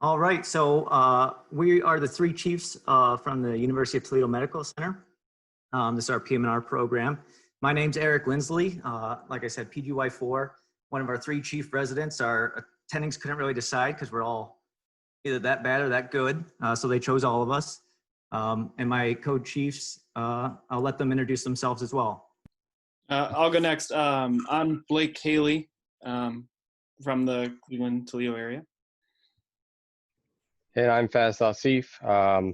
All right, so we are the three chiefs from the University of Toledo Medical Center. This is our PM&R program. My name's Eric Lindsley. Like I said, PGY4, one of our three chief residents. Our attendings couldn't really decide because we're all either that bad or that good, so they chose all of us. And my co-chiefs, I'll let them introduce themselves as well. I'll go next. I'm Blake Haley from the Cleveland, Toledo area. And I'm Faz Asif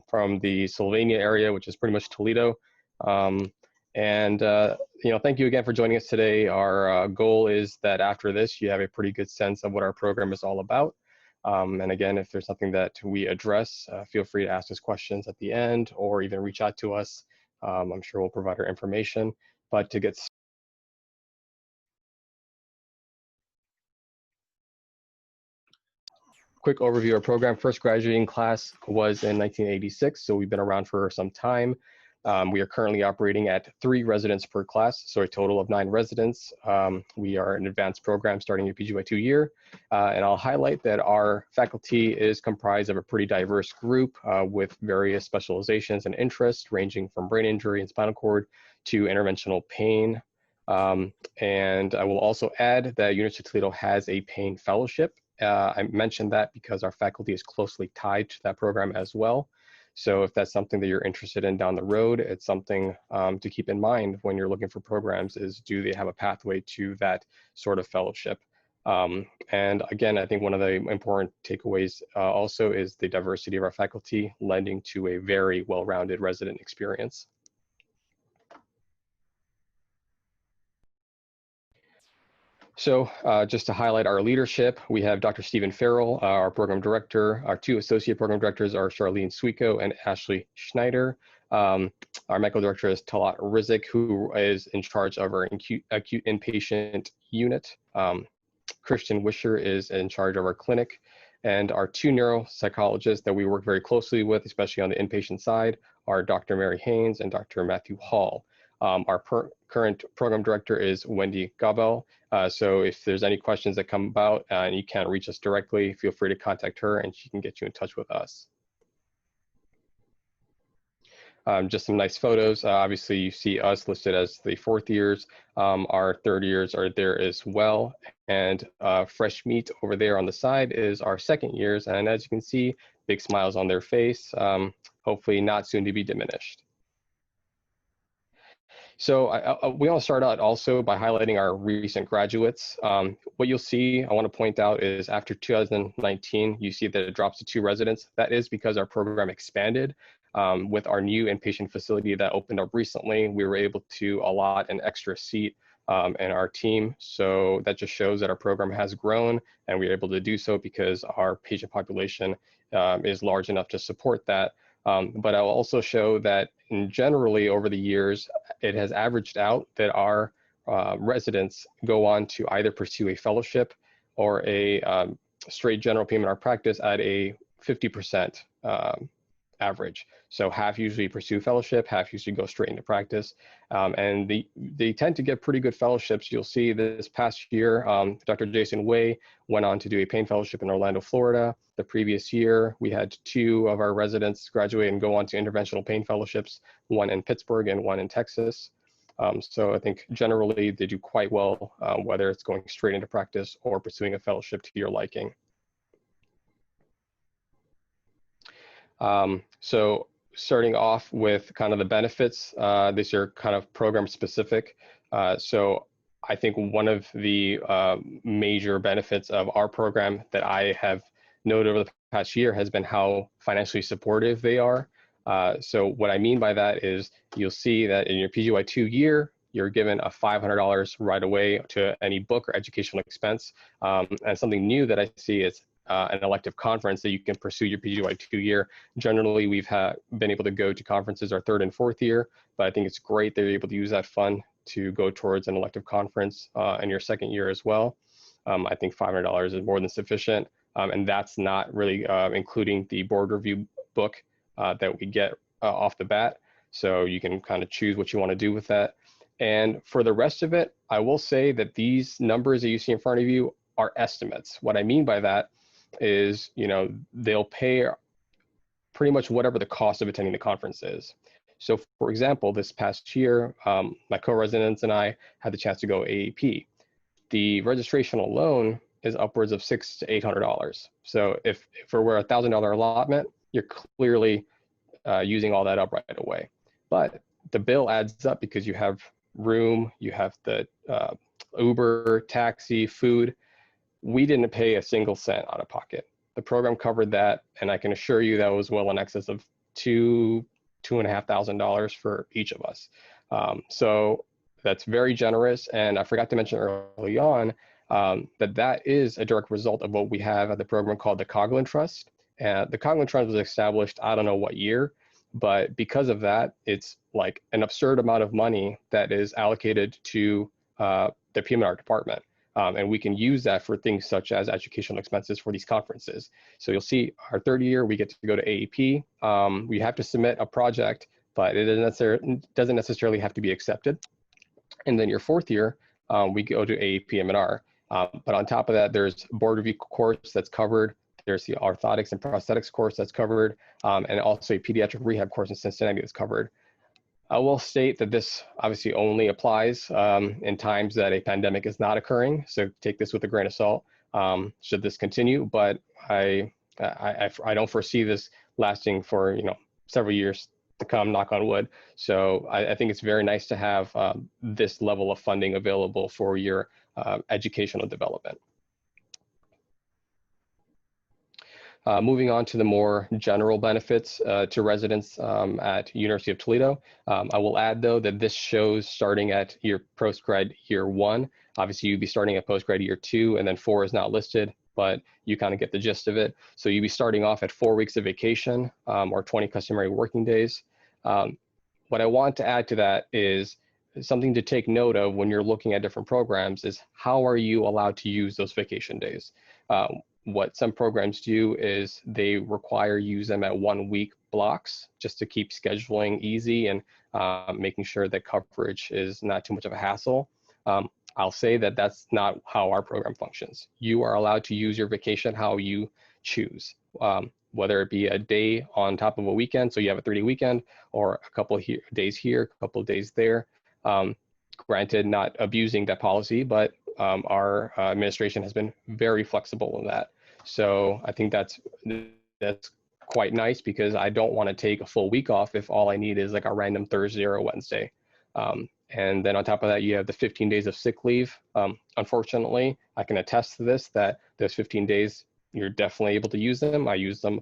from the Sylvania area, which is pretty much Toledo. Thank you again for joining us today. Our goal is that after this, you have a pretty good sense of what our program is all about. And again, if there's something that we address, feel free to ask us questions at the end or even reach out to us. I'm sure we'll provide our information. But to get quick overview of our program, first graduating class was in 1986, so we've been around for some time. We are currently operating at 3 residents per class, so a total of 9 residents. We are an advanced program starting your PGY2 year, and I'll highlight that our faculty is comprised of a pretty diverse group with various specializations and interests ranging from brain injury and spinal cord to interventional pain. And I will also add that University of Toledo has a pain fellowship. I mentioned that because our faculty is closely tied to that program as well. So if that's something that you're interested in down the road, it's something to keep in mind when you're looking for programs is, do they have a pathway to that sort of fellowship? And again, I think one of the important takeaways also is the diversity of our faculty lending to a very well-rounded resident experience. So just to highlight our leadership, we have Dr. Stephen Farrell, our program director. Our 2 associate program directors are Charlene Suico and Ashley Schneider. Our medical director is Talat Rizik, who is in charge of our acute inpatient unit. Christian Wisher is in charge of our clinic. And our 2 neuropsychologists that we work very closely with, especially on the inpatient side, are Dr. Mary Haynes and Dr. Matthew Hall. Our current program director is Wendy Gabel. So if there's any questions that come about and you can't reach us directly, feel free to contact her and she can get you in touch with us. Just some nice photos. Obviously, you see us listed as the 4th years. Our 3rd years are there as well. And fresh meat over there on the side is our 2nd years. And as you can see, big smiles on their face, hopefully not soon to be diminished. So we want to start out also by highlighting our recent graduates. What you'll see, I want to point out, is after 2019, you see that it drops to 2 residents. That is because our program expanded with our new inpatient facility that opened up recently. We were able to allot an extra seat in our team. So that just shows that our program has grown, and we were able to do so because our patient population is large enough to support that. But I'll also show that generally over the years, it has averaged out that our residents go on to either pursue a fellowship or a straight general PM&R practice at a 50% average. So half usually pursue fellowship, half usually go straight into practice. And they tend to get pretty good fellowships. You'll see this past year, Dr. Jason Way went on to do a pain fellowship in Orlando, Florida. The previous year, we had 2 of our residents graduate and go on to interventional pain fellowships, one in Pittsburgh and one in Texas. So I think generally they do quite well, whether it's going straight into practice or pursuing a fellowship to your liking. So starting off with kind of the benefits, these are kind of program specific. So I think one of the major benefits of our program that I have noted over the past year has been how financially supportive they are. So what I mean by that is you'll see that in your PGY2 year, you're given a $500 right away to any book or educational expense. And something new that I see is an elective conference that you can pursue your PGY2 year. Generally, we've been able to go to conferences our 3rd and 4th year, but I think it's great that you're able to use that fund to go towards an elective conference in your 2nd year as well. I think $500 is more than sufficient, and that's not really including the board review book that we get off the bat. So you can kind of choose what you want to do with that. And for the rest of it, I will say that these numbers that you see in front of you are estimates. What I mean by that is, they'll pay pretty much whatever the cost of attending the conference is. So for example, this past year, my co-residents and I had the chance to go AAP. The registration alone is upwards of $600 to $800. So if it were a $1,000 allotment, you're clearly using all that up right away. But the bill adds up because you have room, you have the Uber, taxi, food. We didn't pay a single cent out of pocket. The program covered that, and I can assure you that was well in excess of $2,500 for each of us. So that's very generous. And I forgot to mention early on that is a direct result of what we have at the program called the Coughlin Trust. And the Coughlin Trust was established, I don't know what year, but because of that, it's like an absurd amount of money that is allocated to the PM&R department. And we can use that for things such as educational expenses for these conferences. So you'll see our third year, we get to go to AAP. We have to submit a project, but it doesn't necessarily have to be accepted. And then your fourth year, we go to AAP PM&R. But on top of that, there's board review course that's covered. There's the orthotics and prosthetics course that's covered, and also a pediatric rehab course in Cincinnati that's covered. I will state that this obviously only applies in times that a pandemic is not occurring. So take this with a grain of salt, should this continue, but I don't foresee this lasting for several years to come, knock on wood. So I think it's very nice to have this level of funding available for your educational development. Moving on to the more general benefits to residents at University of Toledo. I will add though that this shows starting at your postgrad year 1. Obviously you'd be starting at postgrad year 2, and then 4 is not listed, but you kind of get the gist of it. So you'd be starting off at 4 weeks of vacation or 20 customary working days. What I want to add to that is something to take note of when you're looking at different programs is how are you allowed to use those vacation days? What some programs do is they require use them at 1 week blocks just to keep scheduling easy and making sure that coverage is not too much of a hassle. I'll say that that's not how our program functions. You are allowed to use your vacation how you choose, whether it be a day on top of a weekend, so you have a 3-day weekend, or a couple of days here, a couple of days there. Granted, not abusing that policy, but our administration has been very flexible in that. So I think that's quite nice because I don't want to take a full week off if all I need is like a random Thursday or a Wednesday. And then on top of that, you have the 15 days of sick leave. Unfortunately, I can attest to this, that those 15 days, you're definitely able to use them. I use them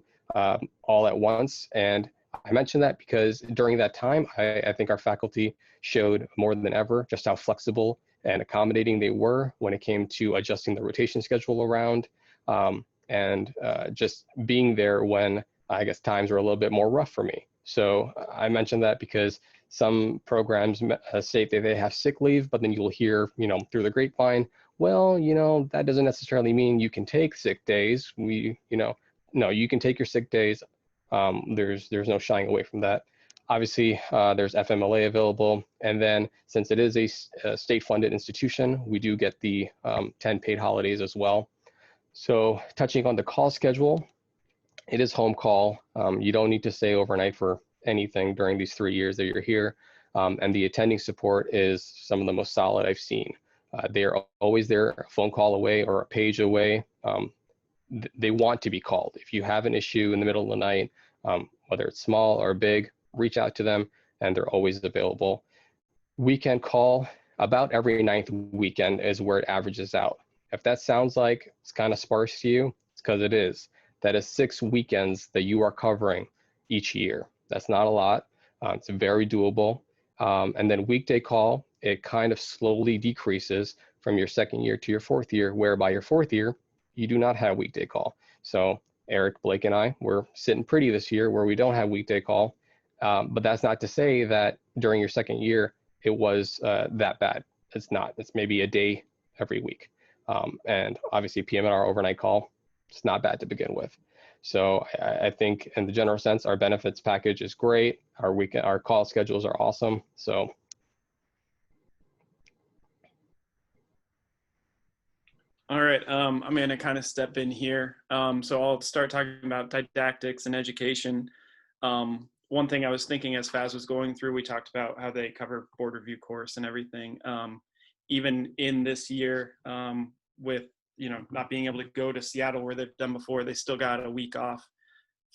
all at once. And I mention that because during that time, I think our faculty showed more than ever just how flexible and accommodating they were when it came to adjusting the rotation schedule around and just being there when I guess times were a little bit more rough for me. So I mentioned that because some programs state that they have sick leave, but then you'll hear, through the grapevine, well, that doesn't necessarily mean you can take sick days. No, you can take your sick days. There's no shying away from that. Obviously, there's FMLA available. And then since it is a state-funded institution, we do get the 10 paid holidays as well. So touching on the call schedule, it is home call. You don't need to stay overnight for anything during these 3 years that you're here. And the attending support is some of the most solid I've seen. They are always there, a phone call away or a page away. They want to be called. If you have an issue in the middle of the night, whether it's small or big, reach out to them and they're always available. Weekend call, about every 9th weekend is where it averages out. If that sounds like it's kind of sparse to you, it's because it is. That is 6 weekends that you are covering each year. That's not a lot. It's very doable. And then weekday call, it kind of slowly decreases from your 2nd year to your 4th year, where by your 4th year, you do not have weekday call. So Eric, Blake, and I, we're sitting pretty this year where we don't have weekday call. But that's not to say that during your 2nd year, it was that bad. It's not. It's maybe a day every week. And obviously PM&R overnight call, it's not bad to begin with. So I think in the general sense, our benefits package is great. Our call schedules are awesome. So All right, I'm going to kind of step in here. So I'll start talking about didactics and education. One thing I was thinking as Faz was going through, we talked about how they cover board review course and everything. Even in this year, with not being able to go to Seattle where they've done before, they still got a week off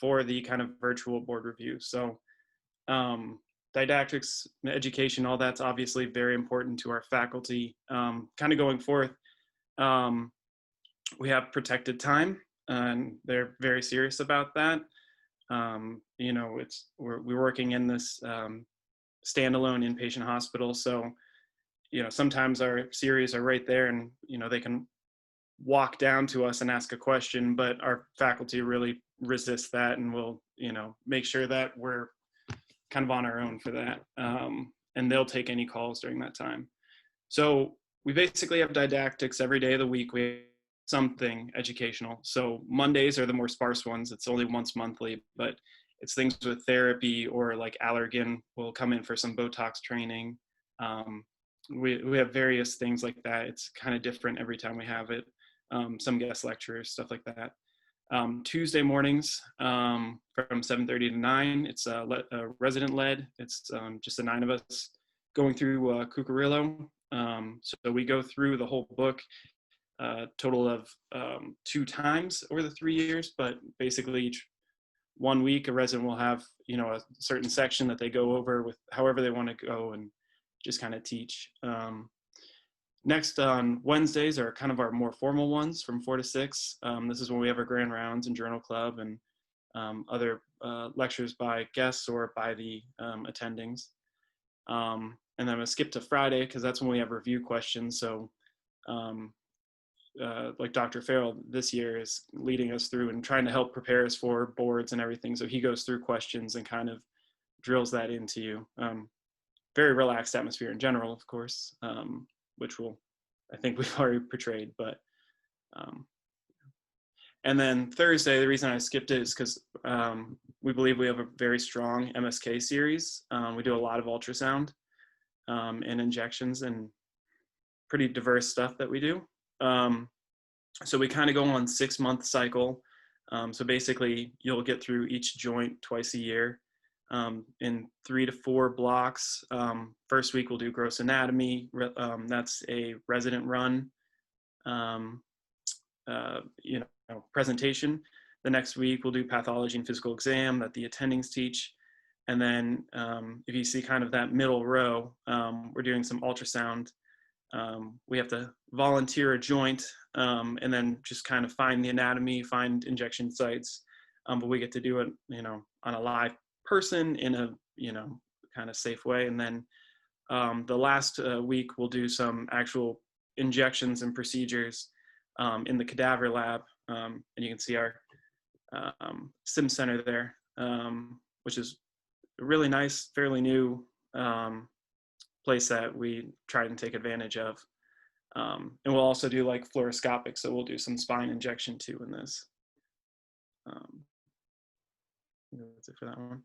for the kind of virtual board review. So didactics, education, all that's obviously very important to our faculty. Kind of going forth, we have protected time, and they're very serious about that. We're working in this standalone inpatient hospital, so sometimes our series are right there, and they can walk down to us and ask a question, but our faculty really resist that, and will make sure that we're kind of on our own for that, and they'll take any calls during that time. So we basically have didactics every day of the week. We have something educational. So Mondays are the more sparse ones. It's only once monthly, but it's things with therapy, or like Allergan will come in for some Botox training. We have various things like that. It's kind of different every time we have it. Some guest lecturers, stuff like that. Tuesday mornings from 7:30 to 9, it's resident led. It's just the 9 of us going through Cucarillo. So we go through the whole book, total of 2 times over the 3 years, but basically each 1 week a resident will have a certain section that they go over with however they want to go, and just kind of teach. Next on Wednesdays are kind of our more formal ones from 4 to 6. This is when we have our grand rounds and journal club, and other lectures by guests or by the attendings. And then I'm gonna skip to Friday because that's when we have review questions. So like Dr. Farrell this year is leading us through and trying to help prepare us for boards and everything. So he goes through questions and kind of drills that into you. Very relaxed atmosphere in general, of course, which I think we've already portrayed, but and then Thursday, the reason I skipped it is because we believe we have a very strong MSK series. We do a lot of ultrasound and injections, and pretty diverse stuff that we do. So we kind of go on 6-month cycle. So basically you'll get through each joint twice a year in 3 to 4 blocks. First week we'll do gross anatomy. That's a resident run, presentation. The next week we'll do pathology and physical exam that the attendings teach. And then if you see kind of that middle row, we're doing some ultrasound. We have to volunteer a joint, and then just kind of find the anatomy, find injection sites. But we get to do it, on a live person in a, kind of safe way. And then the last week we'll do some actual injections and procedures in the cadaver lab. And you can see our sim center there, which is a really nice, fairly new place that we try and take advantage of. And we'll also do like fluoroscopic, so we'll do some spine injection too in this. That's it for that one.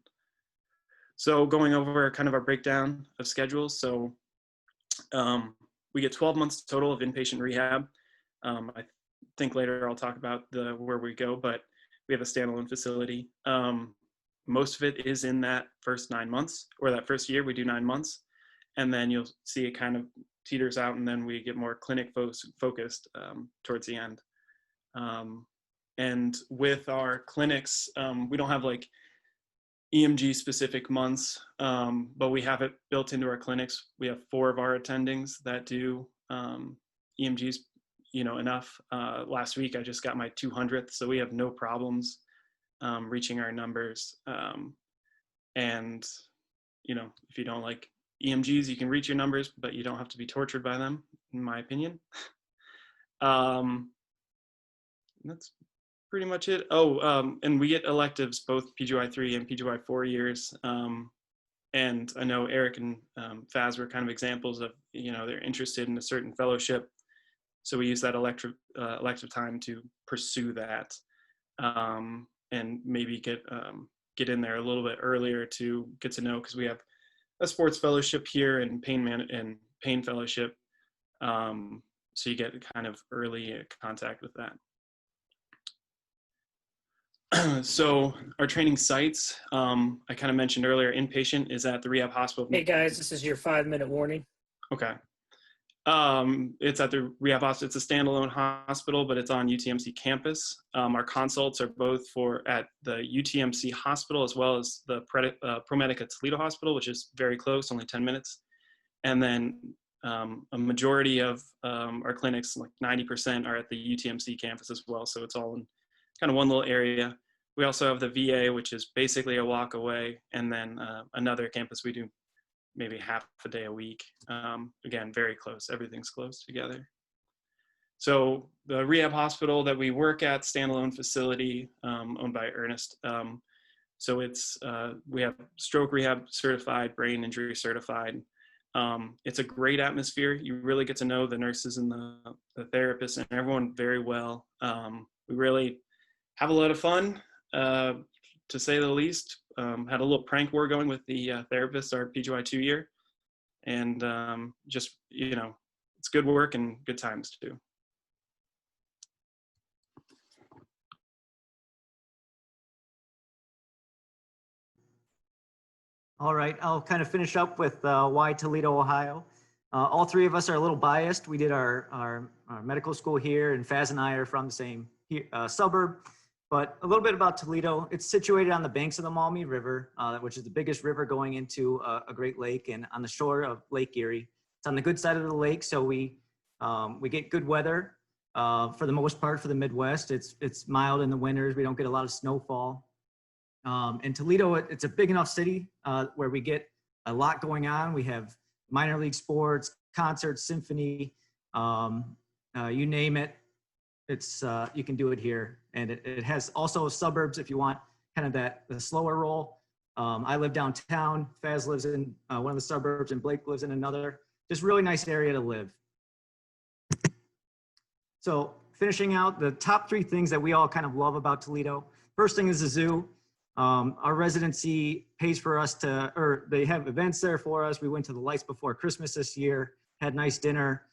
So going over kind of our breakdown of schedules. So we get 12 months total of inpatient rehab. I think later I'll talk about where we go, but we have a standalone facility. Most of it is in that first 9 months, or that first year. We do 9 months, and then you'll see it kind of teeters out, and then we get more clinic focused towards the end. And with our clinics, we don't have like EMG specific months, but we have it built into our clinics. We have 4 of our attendings that do EMGs, enough. Last week I just got my 200th, so we have no problems reaching our numbers. And if you don't like EMGs, you can reach your numbers, but you don't have to be tortured by them, in my opinion. That's pretty much it. And we get electives both PGY 3 and PGY 4 years. And I know Eric and Faz were kind of examples of, they're interested in a certain fellowship. So we use that elective time to pursue that, and maybe get in there a little bit earlier to get to know, because we have a sports fellowship here and pain fellowship. so you get kind of early contact with that. So our training sites, I kind of mentioned earlier, inpatient is at the Rehab Hospital. Hey guys, this is your 5-minute warning. Okay. It's at the Rehab Hospital. It's a standalone hospital, but it's on UTMC campus. Our consults are both at the UTMC hospital as well as the ProMedica Toledo Hospital, which is very close, only 10 minutes. And then a majority of our clinics, like 90%, are at the UTMC campus as well. So it's all in kind of one little area. We also have the VA, which is basically a walk away, and then another campus we do maybe half a day a week. Again, very close. Everything's close together. So the Rehab Hospital that we work at, standalone facility owned by Ernest. So it's we have stroke rehab certified, brain injury certified. It's a great atmosphere. You really get to know the nurses and the therapists and everyone very well. We really have a lot of fun, to say the least. Had a little prank war going with the therapist our PGY 2 year. And just, you know, it's good work and good times too. All right, I'll kind of finish up with why Toledo, Ohio. All three of us are a little biased. We did our medical school here, and Faz and I are from the same suburb. But a little bit about Toledo. It's situated on the banks of the Maumee River, which is the biggest river going into a Great Lake, and on the shore of Lake Erie. It's on the good side of the lake, so we get good weather for the most part for the Midwest. It's mild in the winters. We don't get a lot of snowfall. In Toledo, it's a big enough city where we get a lot going on. We have minor league sports, concerts, symphony, you name it. It's you can do it here, and it has also suburbs if you want kind of the slower roll. I live downtown. Faz lives in one of the suburbs, and Blake lives in another. Just really nice area to live. So finishing out the top 3 things that we all kind of love about Toledo. First thing is the zoo. Our residency pays for us they have events there for us. We went to the Lights Before Christmas this year, had nice dinner.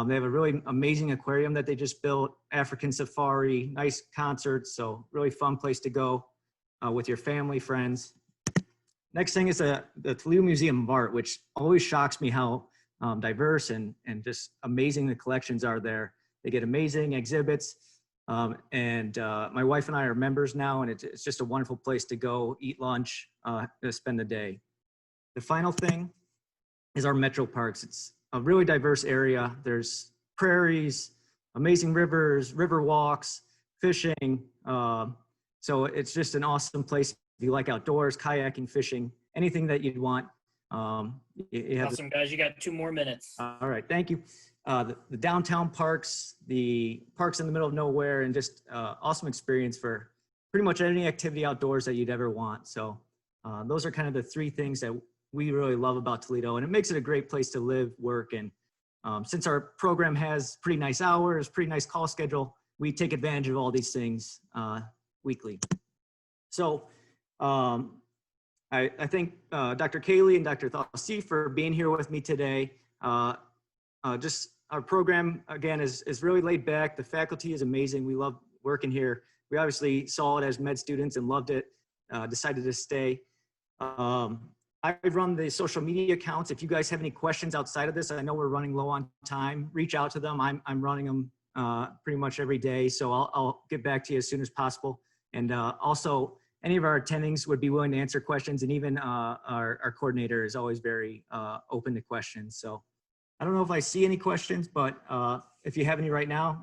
They have a really amazing aquarium that they just built, African safari, nice concerts. So really fun place to go with your family, friends. Next thing is the Toledo Museum of Art, which always shocks me how diverse and just amazing the collections are there. They get amazing exhibits. My wife and I are members now, and it's just a wonderful place to go eat lunch, to spend the day. The final thing is our metro parks. It's a really diverse area. There's prairies, amazing rivers, river walks, fishing. So it's just an awesome place if you like outdoors, kayaking, fishing, anything that you'd want. Awesome, guys. You got 2 more minutes. All right, thank you. The downtown parks, the parks in the middle of nowhere, and just awesome experience for pretty much any activity outdoors that you'd ever want. So those are kind of the 3 things that we really love about Toledo, and it makes it a great place to live, work, and since our program has pretty nice hours, pretty nice call schedule, we take advantage of all these things weekly. So I thank Dr. Cayley and Dr. Thossi for being here with me today. Just our program, again, is really laid back. The faculty is amazing. We love working here. We obviously saw it as med students and loved it, decided to stay. I run the social media accounts. If you guys have any questions outside of this, I know we're running low on time, reach out to them. I'm running them pretty much every day, so I'll get back to you as soon as possible. And also, any of our attendings would be willing to answer questions, and even our coordinator is always very open to questions. So I don't know if I see any questions, but if you have any right now.